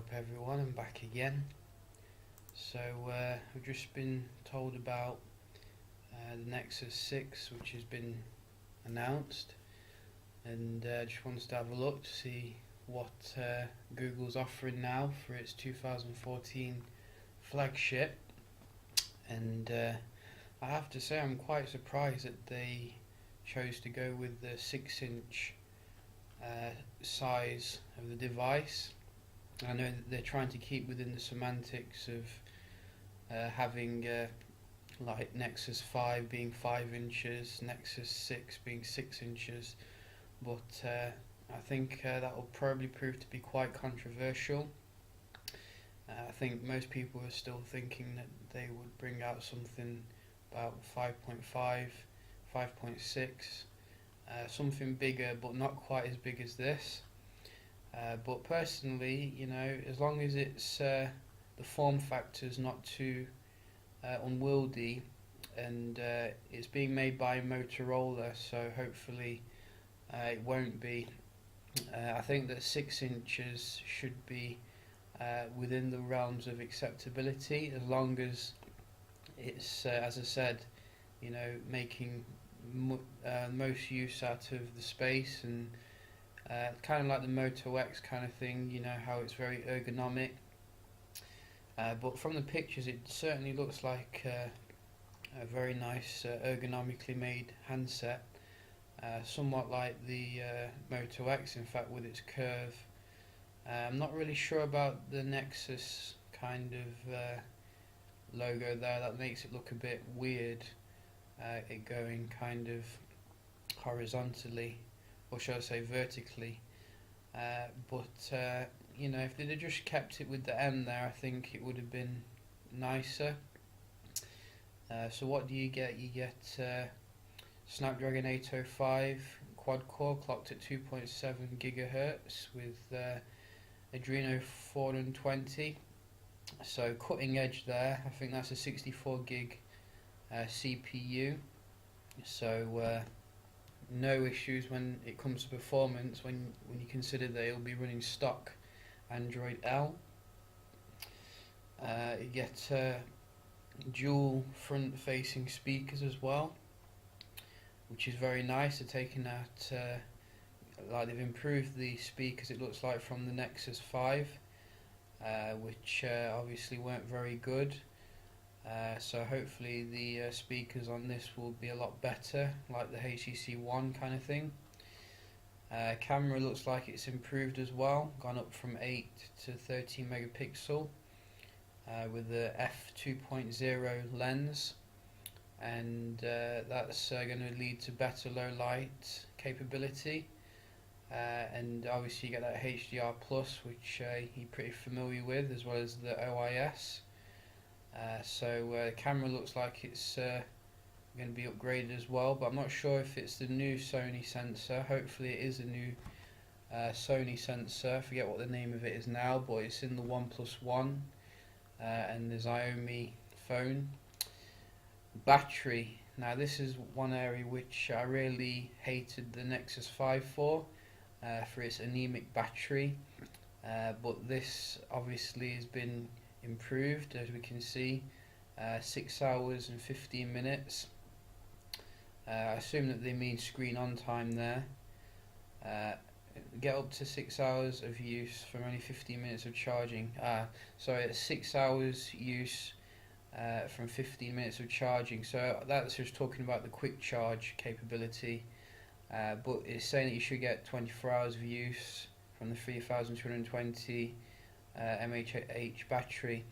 up everyone, I'm back again. So I've just been told about the Nexus 6 which has been announced, and just wanted to have a look to see what Google's offering now for its 2014 flagship. And I have to say I'm quite surprised that they chose to go with the 6-inch size of the device. I know that they're trying to keep within the semantics of having like Nexus 5 being 5 inches, Nexus 6 being 6 inches, but I think that will probably prove to be quite controversial. I think most people are still thinking that they would bring out something about 5.5, 5.6, something bigger but not quite as big as this. But personally, as long as it's the form factor is not too unwieldy, and it's being made by Motorola, so hopefully it won't be. I think that 6 inches should be within the realms of acceptability, as long as it's, as I said, making most use out of the space, and kind of like the Moto X kind of thing, how it's very ergonomic. But from the pictures it certainly looks like a very nice ergonomically made handset, somewhat like the Moto X, in fact, with its curve. I'm not really sure about the Nexus kind of logo there. That makes it look a bit weird, it going kind of horizontally, or shall I say vertically. But if they'd have just kept it with the M there, I think it would have been nicer. So what do you get? You get Snapdragon 805 quad core clocked at 2.7 gigahertz with Adreno 420. So cutting edge there. I think that's a 64 gig CPU. So no issues when it comes to performance when you consider that it'll be running stock Android L. You get dual front facing speakers as well, which is very nice. They're taking that, like they've improved the speakers, it looks like, from the Nexus 5, which obviously weren't very good. So hopefully the speakers on this will be a lot better, like the HTC One kind of thing. Camera looks like it's improved as well, gone up from 8 to 13 megapixel with the f2.0 lens, and that's going to lead to better low light capability. And obviously you get that HDR plus, which you're pretty familiar with, as well as the OIS. So the camera looks like it's going to be upgraded as well, but I'm not sure if it's the new Sony sensor. Hopefully it is a new Sony sensor. I forget what the name of it is now, but it's in the OnePlus One and the Xiaomi phone. Battery. Now this is one area which I really hated the Nexus 5 for its anemic battery, but this obviously has been improved, as we can see. 6 hours and 15 minutes. I assume that they mean screen on time there. Get up to 6 hours of use from only 15 minutes of charging. Sorry, it's 6 hours use from 15 minutes of charging. So that's just talking about the quick charge capability. But it's saying that you should get 24 hours of use from the 3220 mAh battery.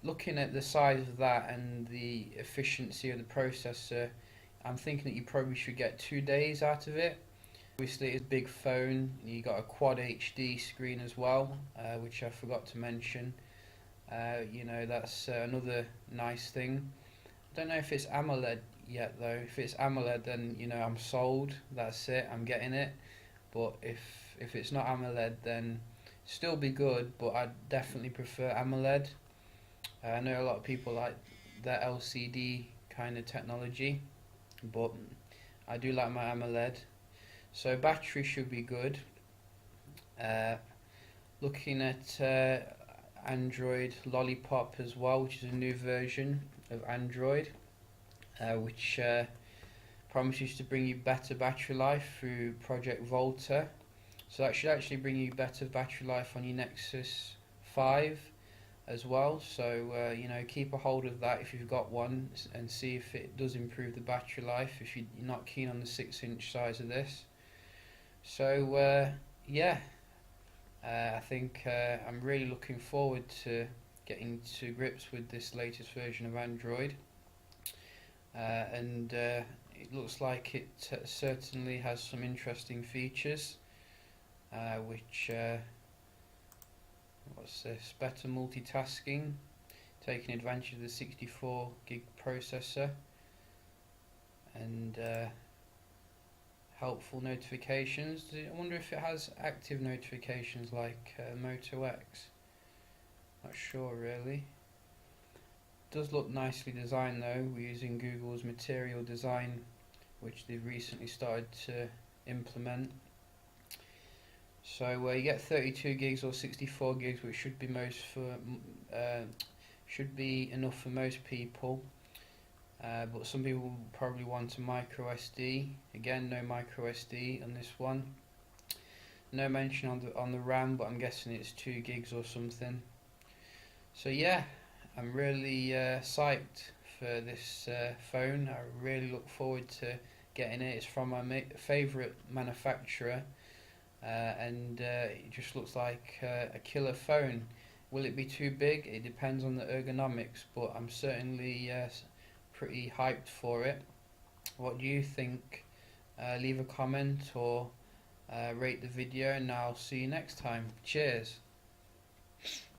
Looking at the size of that and the efficiency of the processor, I'm thinking that you probably should get 2 days out of it. Obviously it's a big phone. You got a quad HD screen as well, which I forgot to mention. That's another nice thing. I don't know if it's AMOLED yet though. If it's AMOLED, then I'm sold. That's it, I'm getting it. But if it's not AMOLED, then still be good, but I'd definitely prefer AMOLED. I know a lot of people like their LCD kind of technology, but I do like my AMOLED. So battery should be good. looking at Android Lollipop as well, which is a new version of Android, which promises to bring you better battery life through Project Volta. So that should actually bring you better battery life on your Nexus 5 as well. So you know, keep a hold of that if you've got one, and see if it does improve the battery life if you're not keen on the 6-inch size of this. So yeah, I think I'm really looking forward to getting to grips with this latest version of Android, and it looks like it certainly has some interesting features, which what's this? Better multitasking, taking advantage of the 64 gig processor, and helpful notifications. I wonder if it has active notifications like Moto X. Not sure really. Does look nicely designed though. We're using Google's Material Design, which they've recently started to implement. So you get 32 gigs or 64 gigs, which should be should be enough for most people. But some people will probably want a micro SD. Again, no micro SD on this one. No mention on the RAM, but I'm guessing it's 2 gigs or something. So yeah, I'm really psyched for this phone. I really look forward to getting it. It's from my favourite manufacturer, and it just looks like a killer phone. Will it be too big? It depends on the ergonomics, but I'm certainly pretty hyped for it. What do you think? Leave a comment or rate the video, and I'll see you next time. Cheers.